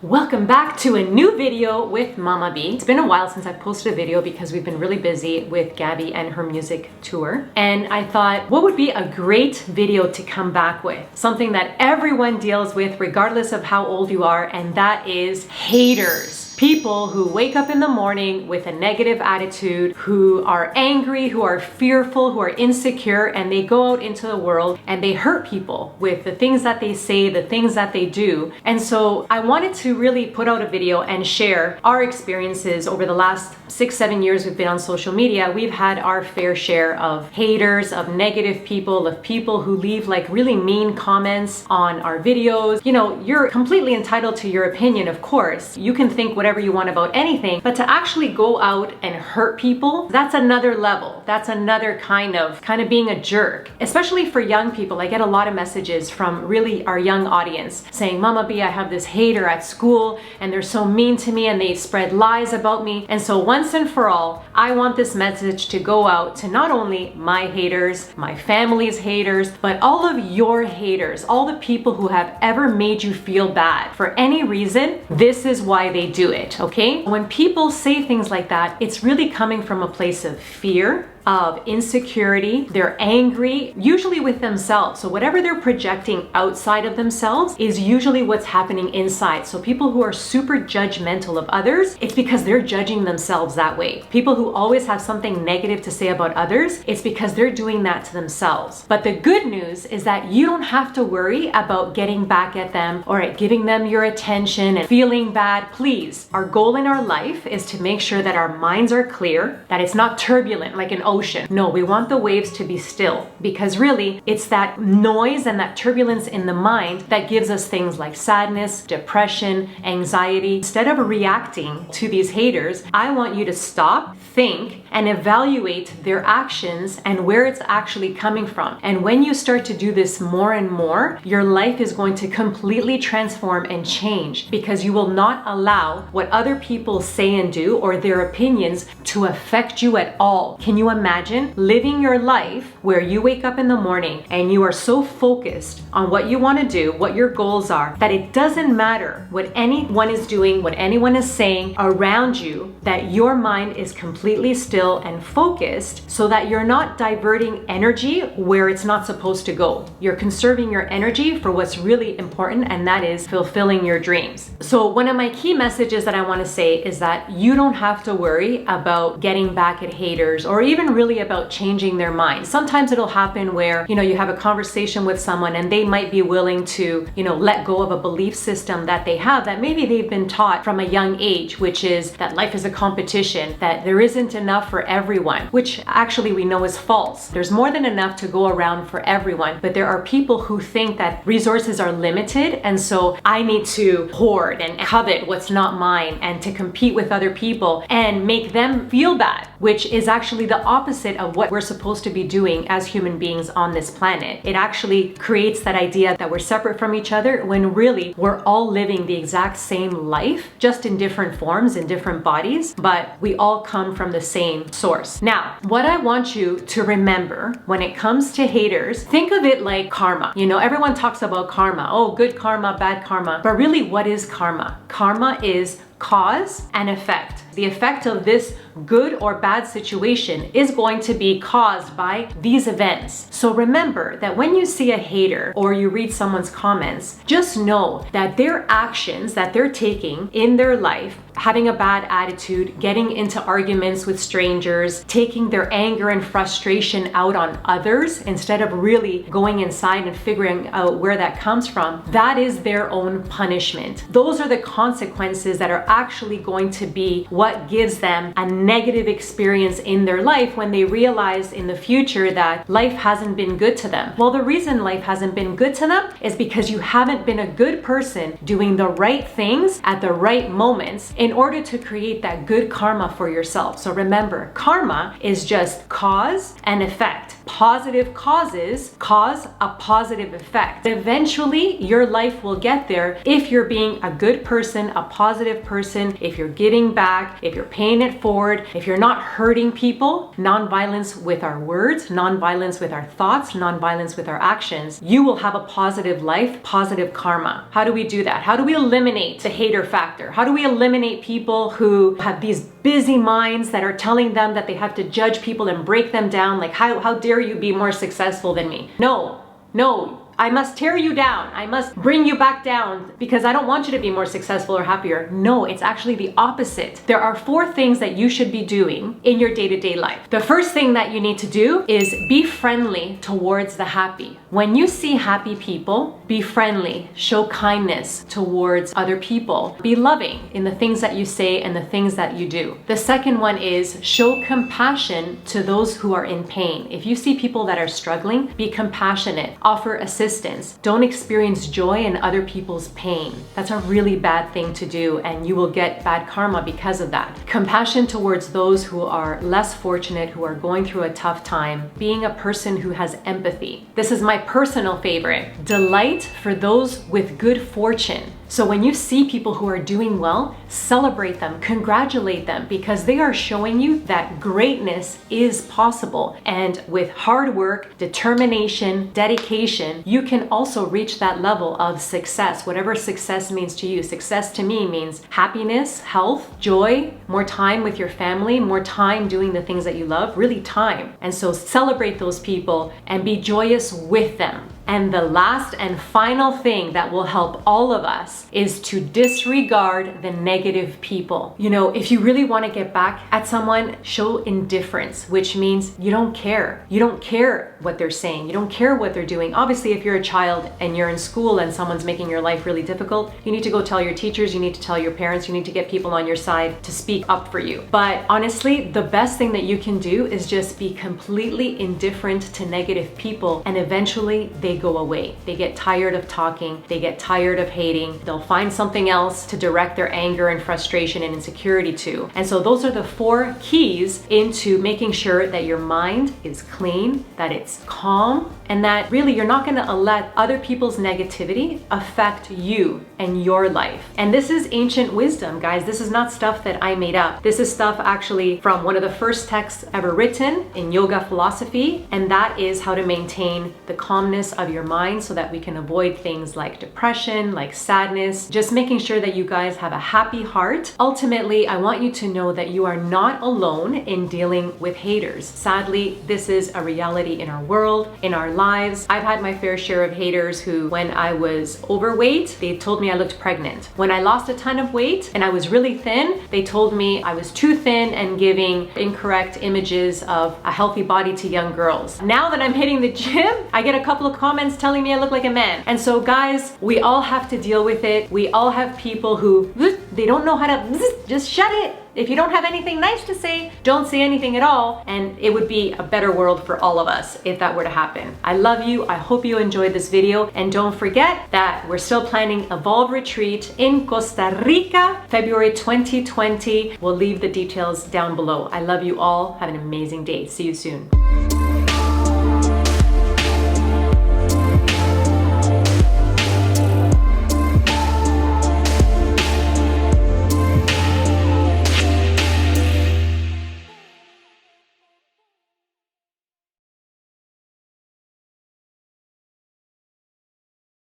Welcome back to a new video with Mama B. It's been a while since I posted a video because we've been really busy with Gabby and her music tour. And I thought, what would be a great video to come back with? Something that everyone deals with regardless of how old you are, and that is haters. People who wake up in the morning with a negative attitude, who are angry, who are fearful, who are insecure, and they go out into the world and they hurt people with the things that they say, the things that they do. And so I wanted to really put out a video and share our experiences over the last 6-7 years we've been on social media. We've had our fair share of haters, of negative people, of people who leave like really mean comments on our videos. You know, you're completely entitled to your opinion, of course. You can think whatever you want about anything, but to actually go out and hurt people, that's another level. That's another kind of being a jerk. Especially for young people, I get a lot of messages from really our young audience saying, Mama B, I have this hater at school and they're so mean to me and they spread lies about me. And so once and for all, I want this message to go out to not only my haters, my family's haters, but all of your haters, all the people who have ever made you feel bad for any reason. This is why they do it, okay? When people say things like that, it's really coming from a place of fear, of insecurity. They're angry, usually with themselves. So whatever they're projecting outside of themselves is usually what's happening inside. So people who are super judgmental of others, it's because they're judging themselves that way. People who always have something negative to say about others, it's because they're doing that to themselves. But the good news is that you don't have to worry about getting back at them or at giving them your attention and feeling bad. Please, our goal in our life is to make sure that our minds are clear, that it's not turbulent like an ocean. No, we want the waves to be still, because really it's that noise and that turbulence in the mind that gives us things like sadness, depression, anxiety. Instead of reacting to these haters, I want you to stop, think, and evaluate their actions and where it's actually coming from. And when you start to do this more and more, your life is going to completely transform and change, because you will not allow what other people say and do or their opinions to affect you at all. Can you imagine living your life where you wake up in the morning and you are so focused on what you want to do, what your goals are, that it doesn't matter what anyone is doing, what anyone is saying around you, that your mind is completely still and focused so that you're not diverting energy where it's not supposed to go. You're conserving your energy for what's really important, and that is fulfilling your dreams. So one of my key messages that I want to say is that you don't have to worry about getting back at haters or even really about changing their mind. Sometimes it'll happen where, you have a conversation with someone and they might be willing to, let go of a belief system that they have that maybe they've been taught from a young age, which is that life is a competition, that there isn't enough for everyone, which actually we know is false. There's more than enough to go around for everyone, but there are people who think that resources are limited, and so I need to hoard and covet what's not mine and to compete with other people and make them feel bad, which is actually the opposite of what we're supposed to be doing as human beings on this planet. It actually creates that idea that we're separate from each other when really we're all living the exact same life, just in different forms, in different bodies, but we all come from the same source. Now, what I want you to remember when it comes to haters, think of it like karma. Everyone talks about karma. Oh, good karma, bad karma. But really, what is karma? Karma is cause and effect. The effect of this good or bad situation is going to be caused by these events. So remember that when you see a hater or you read someone's comments, just know that their actions that they're taking in their life, having a bad attitude, getting into arguments with strangers, taking their anger and frustration out on others instead of really going inside and figuring out where that comes from, that is their own punishment. Those are the consequences that are actually going to be what gives them a negative experience in their life when they realize in the future that life hasn't been good to them. Well, the reason life hasn't been good to them is because you haven't been a good person doing the right things at the right moments in order to create that good karma for yourself. So remember, karma is just cause and effect. Positive causes cause a positive effect. Eventually, your life will get there if you're being a good person, a positive person, if you're giving back, if you're paying it forward, if you're not hurting people. Non-violence with our words, non-violence with our thoughts, non-violence with our actions. You will have a positive life, positive karma. How do we do that? How do we eliminate the hater factor? How do we eliminate people who have these busy minds that are telling them that they have to judge people and break them down? Like, how dare you be more successful than me? No, I must tear you down. I must bring you back down because I don't want you to be more successful or happier. No, it's actually the opposite. There are 4 things that you should be doing in your day-to-day life. The first thing that you need to do is be friendly towards the happy. When you see happy people, be friendly, show kindness towards other people, be loving in the things that you say and the things that you do. The second one is show compassion to those who are in pain. If you see people that are struggling, be compassionate, offer assistance. Don't experience joy in other people's pain. That's a really bad thing to do, and you will get bad karma because of that. Compassion towards those who are less fortunate, who are going through a tough time. Being a person who has empathy. This is my personal favorite. Delight for those with good fortune. So when you see people who are doing well, celebrate them, congratulate them, because they are showing you that greatness is possible. And with hard work, determination, dedication, you can also reach that level of success, whatever success means to you. Success to me means happiness, health, joy, more time with your family, more time doing the things that you love, really time. And so celebrate those people and be joyous with them. And the last and final thing that will help all of us is to disregard the negative people. You know, if you really want to get back at someone, show indifference, which means you don't care. You don't care what they're saying. You don't care what they're doing. Obviously, if you're a child and you're in school and someone's making your life really difficult, you need to go tell your teachers, you need to tell your parents, you need to get people on your side to speak up for you. But honestly, the best thing that you can do is just be completely indifferent to negative people, and eventually they go away. They get tired of talking, they get tired of hating, they'll find something else to direct their anger and frustration and insecurity to. And so those are the 4 keys into making sure that your mind is clean, that it's calm, and that really you're not going to let other people's negativity affect you and your life. And this is ancient wisdom, guys. This is not stuff that I made up. This is stuff actually from one of the first texts ever written in yoga philosophy, and that is how to maintain the calmness of your mind so that we can avoid things like depression, like sadness, just making sure that you guys have a happy heart. Ultimately, I want you to know that you are not alone in dealing with haters. Sadly, this is a reality in our world, in our lives. I've had my fair share of haters who, when I was overweight, they told me I looked pregnant. When I lost a ton of weight and I was really thin, they told me I was too thin and giving incorrect images of a healthy body to young girls. Now that I'm hitting the gym, I get a couple of comments telling me I look like a man. And so guys, we all have to deal with it. We all have people who, they don't know how to, just shut it. If you don't have anything nice to say, don't say anything at all, and it would be a better world for all of us if that were to happen. I love you. I hope you enjoyed this video, and don't forget that we're still planning Evolve Retreat in Costa Rica, February 2020. We'll leave the details down below. I love you all. Have an amazing day. See you soon.